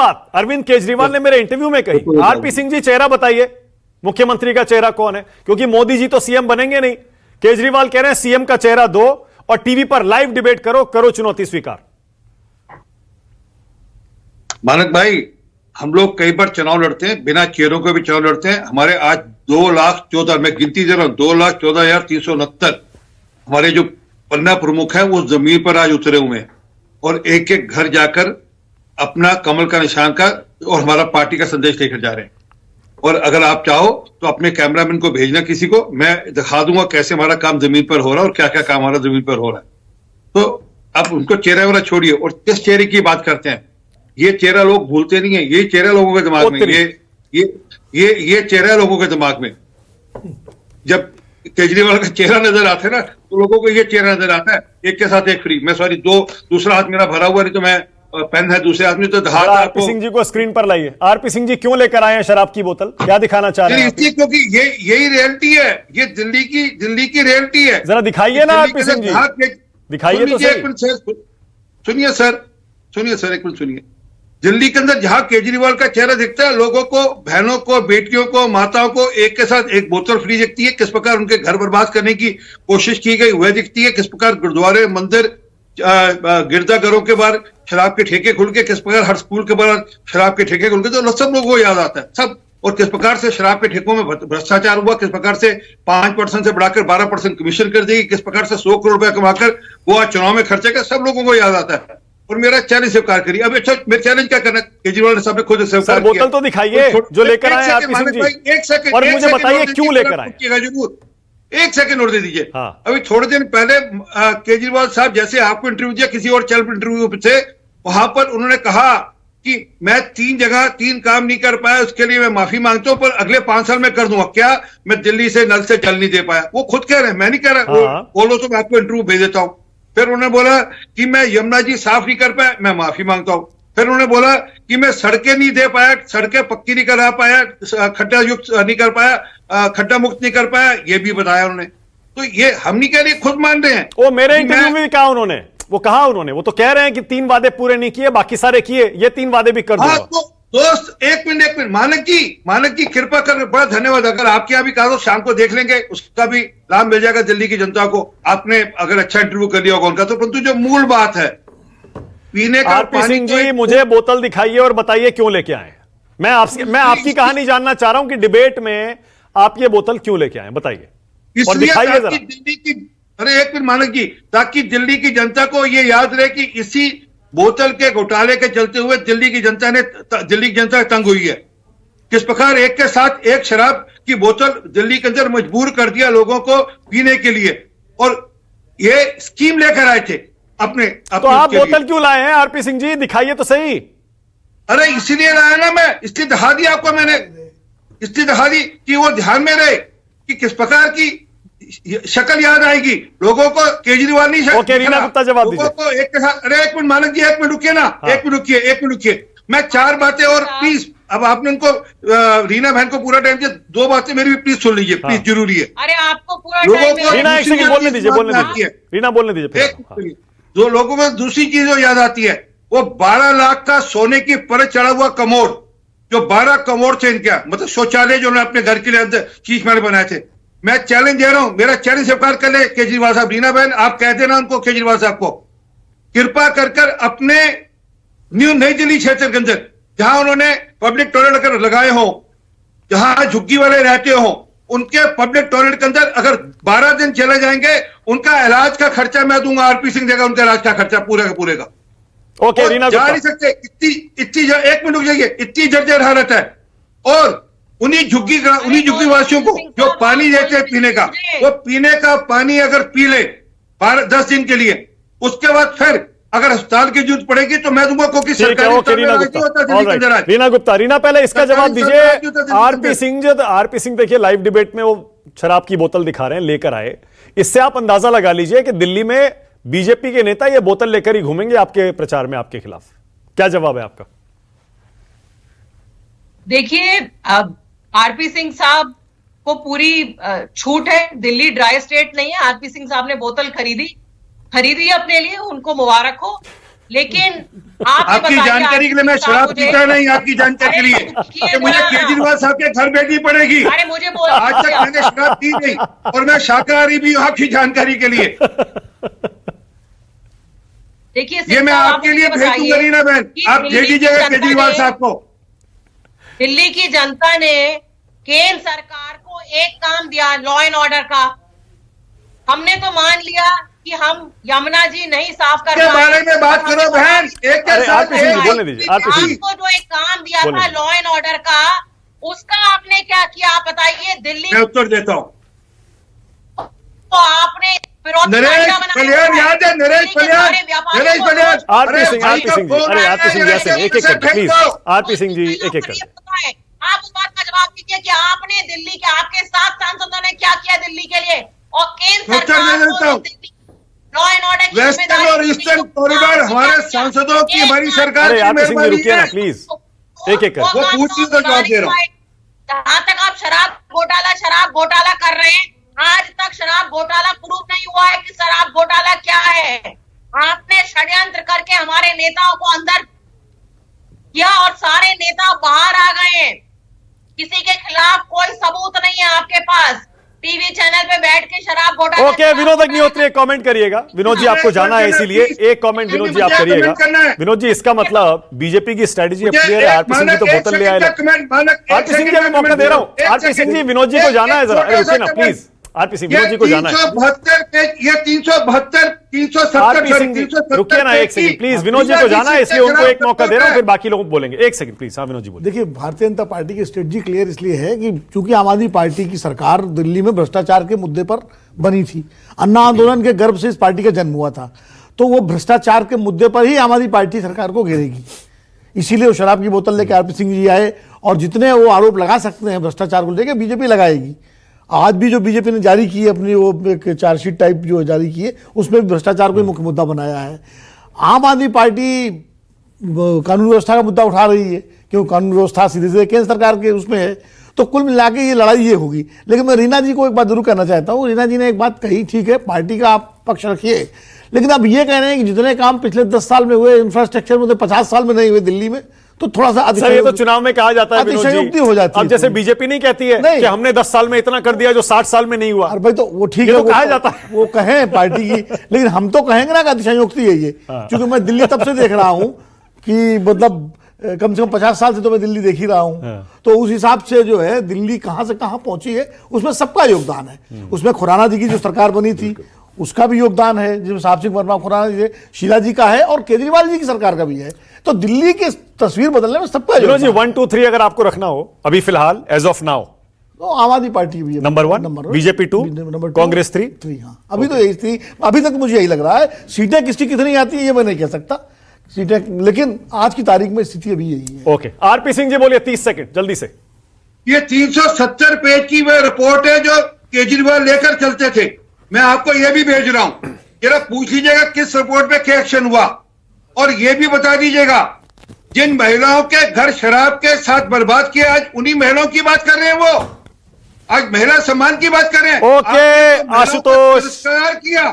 बात अरविंद केजरीवाल ने मेरे इंटरव्यू में कही। आरपी सिंह जी, चेहरा बताइए, मुख्यमंत्री का चेहरा कौन है? क्योंकि मोदी जी तो सीएम बनेंगे नहीं। केजरीवाल कह रहे हैं सीएम का चेहरा दो और टीवी पर लाइव डिबेट करो, करो चुनौती स्वीकार। मानक भाई, हम लोग कई बार चुनाव लड़ते हैं, बिना चेहरों के भी चुनाव लड़ते हैं। हमारे आज 2,14,000, मैं गिनती दे रहा हूं, 2,14,369 हमारे जो पन्ना प्रमुख हैं वो जमीन पर आज उतरे हुए हैं और एक एक घर जाकर अपना कमल का निशान का और हमारा पार्टी का संदेश लेकर जा रहे हैं। और अगर आप चाहो तो अपने कैमरामैन को भेजना किसी को, मैं दिखा दूंगा कैसे हमारा काम जमीन पर हो रहा है और क्या क्या काम हमारा जमीन पर हो रहा है। तो आप उनको चेहरा वाला छोड़िए और किस चेहरे की बात करते हैं। ये चेहरा लोग भूलते नहीं है, यही चेहरा लोगों के दिमाग में, ये चेहरा लोगों के दिमाग में। जब केजरीवाल का चेहरा नजर आता है ना तो लोगों को ये चेहरा नजर आता है, एक के साथ एक फ्री। मैं सॉरी, दूसरा हाथ मेरा भरा हुआ, नहीं तो मैं पेन है दूसरे हाथ में, तो आरपी सिंह जी को स्क्रीन पर लाइए। आरपी सिंह जी क्यों लेकर आए हैं शराब की बोतल, क्या दिखाना चाह रहे हैं? क्योंकि यही रियलिटी है, ये दिल्ली की रियलिटी है। जरा दिखाइए ना आरपी सिंह जी, दिखाइए तो सही। सुनिए सर, एक मिनट सुनिए। दिल्ली के अंदर जहां केजरीवाल का चेहरा दिखता है, लोगों को, बहनों को, बेटियों को, माताओं को एक के साथ एक बोतल फ्री दिखती है। किस प्रकार उनके घर बर्बाद करने की कोशिश की गई वह दिखती है। किस प्रकार गुरुद्वारे, मंदिर, गिरजाघरों के बाहर शराब के ठेके खुल के, किस प्रकार हर स्कूल के बाहर शराब के ठेके खुल के, तो सब लोगों को याद आता है सब। और किस प्रकार से शराब के ठेकों में भ्रष्टाचार हुआ, किस प्रकार से 5% से बढ़ाकर 12% कमीशन कर देगी, किस प्रकार से 100 करोड़ रुपया कमाकर वो आज चुनाव में खर्चे कर, सब लोगों को याद आता है। और मेरा चैलेंज स्वीकार करिए। अब अच्छा, मेरे चैलेंज क्या करना, केजरीवाल साहब ने खुद स्वीकार किया। बोतल तो दिखाइए जो लेकर आए आरपी सिंह जी, एक सेकंड, और मुझे बताइए क्यों लेकर आए। जरूर, एक सेकंड और दे दीजिए। हाँ। अभी थोड़े दिन पहले केजरीवाल साहब जैसे आपको इंटरव्यू दिया, किसी और चैनल पर इंटरव्यू थे, वहां पर उन्होंने कहा कि मैं 3 जगह 3 काम नहीं कर पाया, उसके लिए मैं माफी मांगता हूं, पर अगले 5 साल में कर दूंगा। क्या मैं दिल्ली से नल से जल नहीं दे पाया? वो खुद कह रहे हैं, मैं नहीं कह रहा। बोलो तो मैं आपको इंटरव्यू भेज देता हूं। फिर उन्होंने बोला कि मैं यमुना जी साफ नहीं कर पाया, मैं माफी मांगता हूं। फिर उन्होंने बोला कि मैं सड़कें नहीं दे पाया, सड़कें पक्की नहीं करा पाया, खड्डा युक्त नहीं कर पाया, खड्डा मुक्त नहीं कर पाया, ये भी बताया उन्होंने। तो ये हम नहीं कह रहे, खुद मान रहे हैं। वो मेरे इंटरव्यू में भी कहा उन्होंने, वो कहा उन्होंने, वो तो कह रहे हैं कि 3 वादे पूरे नहीं किए, बाकी सारे किए, ये 3 वादे भी कर दूंगा। तो दोस्त एक मिनट, मानक जी कृपा कर, बड़ा धन्यवाद। अगर आपके यहाँ भी कहा तो शाम को देख लेंगे, उसका भी लाभ मिल जाएगा दिल्ली की जनता को। आपने अगर अच्छा इंटरव्यू कर लिया होगा उनका तो। परंतु जो मूल बात है, पीने का आरपी पानी सिंह जी, मुझे बोतल दिखाइए और बताइए क्यों लेके आए। मैं आपकी कहानी जानना चाह रहा हूं कि डिबेट में आप ये बोतल क्यों लेके आए, बताइए और दिखाइए जरा। दिल्ली की, अरे एक मिनट मानक जी, ताकि दिल्ली की जनता को ये याद रहे कि इसी बोतल के घोटाले के चलते हुए दिल्ली की जनता तंग हुई है। किस प्रकार एक के साथ एक शराब की बोतल दिल्ली के अंदर मजबूर कर दिया लोगों को पीने के लिए, और ये स्कीम लेकर आए थे अपने तो आप बोतल क्यों लाए हैं आरपी सिंह जी, दिखाइए तो सही। अरे इसीलिए लाया ना मैं, इसलिए दिखा दिया आपको मैंने, इसलिए दिखा दी कि वो ध्यान में रहे कि किस प्रकार की शक्ल याद आएगी लोगों को। केजरीवाल नहीं शक्ल। ओके, रीना गुप्ता जवाब दीजिए। लोगों को एक के साथ, अरे एक मिनट मानक जी, एक मिनट रुकिए ना। हाँ। एक मिनट रुकिए, मैं 4 बातें और प्लीज, अब आपने उनको रीना बहन को पूरा टाइम दिया, 2 बातें मेरी भी प्लीज सुन लीजिए। हाँ। प्लीज, जरूरी है। अरे आपको पूरा लोगों को रीना एक सेकंड बोलने दीजिए, रीना बोलने दीजिए। जो लोगों को दूसरी चीज जो याद आती है, वो 12 लाख का सोने की परत चढ़ा हुआ कमोड, जो 12 कमोड थे इनका, मतलब शौचालय जो उन्होंने अपने घर के लिए अंदर चीज मैंने बनाए थे। मैं चैलेंज दे रहा हूं, मेरा चैलेंज स्वीकार कर ले केजरीवाल साहब। रीना बहन, आप कह देना उनको, केजरीवाल साहब को, कृपा कर अपने नई दिल्ली क्षेत्र के अंदर जहां उन्होंने पब्लिक टॉयलेट लगाए हो, जहां झुग्गी वाले रहते हो, उनके पब्लिक टॉयलेट के अंदर अगर 12 दिन चले जाएंगे, उनका इलाज का खर्चा मैं दूंगा, आरपी सिंह देगा उनका इलाज का खर्चा पूरे का पूरे का। ओके, रीना जा नहीं सकते, इतनी एक मिनट रुक जाइए, इतनी जर्जर हालत है। और उन्हीं झुग्गी वासियों को जो पानी देते हैं पीने का, वो पीने का पानी अगर पी ले 10 दिन के लिए, उसके बाद फिर अगर अस्पताल की जरूरत पड़ेगी तो मैं दूंगा, क्योंकि रीना गुप्ता, रीना पहले इसका जवाब दीजिए। आरपी सिंह देखिए लाइव डिबेट में वो शराब की बोतल दिखा रहे हैं, लेकर आए। इससे आप अंदाजा लगा लीजिए कि दिल्ली में बीजेपी के नेता ये बोतल लेकर ही घूमेंगे आपके प्रचार में आपके खिलाफ। क्या जवाब है आपका? देखिए, आरपी सिंह साहब को पूरी छूट है, दिल्ली ड्राई स्टेट नहीं है। आरपी सिंह साहब ने बोतल खरीदी अपने लिए, उनको मुबारक हो। लेकिन आपने आपकी बताइए, जानकारी के लिए मैं आरपी शराब साहब पीता नहीं, आपकी जानकारी के लिए कि मुझे केजरीवाल साहब के घर भेजनी पड़ेगी। अरे मुझे बोल आज तक मैंने शराब पी नहीं और मैं शाकाहारी भी हूं, आपकी जानकारी के लिए। देखिए ये मैं आपके लिए भेज दूंगा रीना बहन, आप दे दीजिएगा केजरीवाल साहब को। दिल्ली की जनता ने केंद्र सरकार को एक काम दिया लॉ एंड ऑर्डर का। हमने तो मान लिया कि हम यमुना जी नहीं साफ कर के पाए। बारे में बात करो बहन, एक के अरे साथ आरपी सिंह जी एक। बोलने दीजिए, आरपी सिंह जी आपको जो एक काम दिया था बोलिए। लॉ एंड ऑर्डर का, उसका आपने क्या किया आप बताइए। दिल्ली मैं उत्तर देता हूँ। तो आपने विरोध नरेश पलियार याद है, नरेश पलियार, नरेश पलियार। आरपी सिंह जी, अरे आरपी सिंह जैसे एक एक करके प्लीज, आरपी सिंह जी एक एक करके। आप उस बात का जवाब दीजिए कि आपने दिल्ली के आपके 7 सांसदों ने क्या किया दिल्ली के लिए, और केंद्र उत्तर दे सरकार देता हूं। को लॉ एंड ऑर्डर की वेस्टर्न और ईस्टर्न कॉरिडोर हमारे सांसदों की, हमारी सरकार अरे की आरपी सिंह जी मेहरबानी रुकिए ना है। प्लीज, एक एक करके। वो पूछने का जवाब दे रहा हूं। जहां तक आप शराब घोटाला कर रहे हैं, आज तक शराब घोटाला प्रूव नहीं हुआ है कि शराब घोटाला क्या है। आपने षड्यंत्र करके हमारे नेताओं को अंदर किया और सारे नेता बाहर आ गए हैं। किसी के खिलाफ कोई सबूत नहीं है आपके पास। टीवी चैनल पे बैठ के शराब घोटाला। ओके विनोद अग्निहोत्री एक कमेंट करिएगा। विनोद जी आपको जाना है इसीलिए एक कमेंट विनोद जी आप करिएगा। विनोद जी इसका मतलब बीजेपी की स्ट्रेटेजी अब क्लियर है, आरपी सिंह जी तो बोतल ले आए। आरपी सिंह जी अभी मौका दे रहा हूं, आरपी सिंह जी विनोद जी को जाना है, जरा रुकिए ना प्लीज। आरपी सिंह विनोद जी को जाना है। 370 आरपी सिंह जी रुकिए ना एक सेकंड प्लीज, विनोद जी को जाना है इसलिए उनको एक मौका दे रहा हूं, फिर बाकी लोग बोलेंगे। एक सेकंड प्लीज। हाँ विनोद जी बोलिए। देखिए भारतीय जनता पार्टी की स्ट्रेटजी क्लियर इसलिए है कि चूंकि आम आदमी पार्टी की सरकार दिल्ली में भ्रष्टाचार के मुद्दे पर बनी थी, अन्ना आंदोलन के गर्भ से इस पार्टी का जन्म हुआ था, तो वो भ्रष्टाचार के मुद्दे पर ही आम आदमी पार्टी सरकार को घेरेगी। इसीलिए वो शराब की बोतल लेकर आरपी सिंह जी आए और जितने वो आरोप लगा सकते हैं भ्रष्टाचार को लेकर बीजेपी लगाएगी। आज भी जो बीजेपी ने जारी की है अपनी वो एक चार्जशीट टाइप जो जारी की है, उसमें भी भ्रष्टाचार को ही मुख्य मुद्दा बनाया है। आम आदमी पार्टी कानून व्यवस्था का मुद्दा उठा रही है क्योंकि कानून व्यवस्था सीधे सीधे केंद्र सरकार के उसमें है। तो कुल मिला के ये लड़ाई ये होगी। लेकिन मैं रीना जी को एक बात जरूर कहना चाहता हूँ। रीना जी ने एक बात कही, ठीक है पार्टी का आप पक्ष रखिए, लेकिन अब ये कह रहे हैं कि जितने काम पिछले 10 साल में हुए इंफ्रास्ट्रक्चर में 50 साल में नहीं हुए दिल्ली में, तो थोड़ा सा सर ये तो चुनाव में कहा जाता है विनोद अतिशयोक्ति जी। हो जाती है। अब जैसे बीजेपी नहीं कहती है नहीं। कि हमने 10 साल में इतना कर दिया जो 60 साल में नहीं हुआ। अरे भाई तो वो ठीक ये है, तो कहा जाता है। वो कहें पार्टी की, लेकिन हम तो कहेंगे ना कि अतिशयोक्ति है ये। क्योंकि मैं दिल्ली तब से देख रहा हूं कि मतलब कम से कम 50 साल से तो मैं दिल्ली देख ही रहा हूं। तो उस हिसाब से जो है दिल्ली कहां से कहां पहुंची है उसमें सबका योगदान है। उसमें खुराना जी की जो सरकार बनी थी उसका भी योगदान है, जिसमें साहब सिंह वर्मा खुराना जी, शीला जी का है और केजरीवाल जी की सरकार का भी है। तो दिल्ली की तस्वीर बदलने में सबका विनोद जी योगदान 1 2 3 अगर आपको रखना हो अभी फिलहाल एज ऑफ नाउ, तो आम आदमी पार्टी भी है नंबर 1, बीजेपी 2, कांग्रेस 3। हाँ अभी तो यही थी, अभी तक मुझे यही लग रहा है। सीटें किसकी कितनी आती है ये मैं नहीं कह सकता सीटें, लेकिन आज की तारीख में स्थिति अभी यही है। ओके आरपी सिंह जी बोलिए 30 सेकंड जल्दी से। ये 370 पेज की वह रिपोर्ट है जो केजरीवाल लेकर चलते थे। मैं आपको यह भी भेज रहा हूं, जरा पूछ लीजिएगा किस रिपोर्ट पे क्या एक्शन हुआ, और यह भी बता दीजिएगा जिन महिलाओं के घर शराब के साथ बर्बाद किया, आज उन्हीं महिलाओं की बात कर रहे हैं। वो आज महिला सम्मान की बात कर रहे हैं। ओके, आपने तो महिलाओं का आशुतोष। तिरस्कार किया।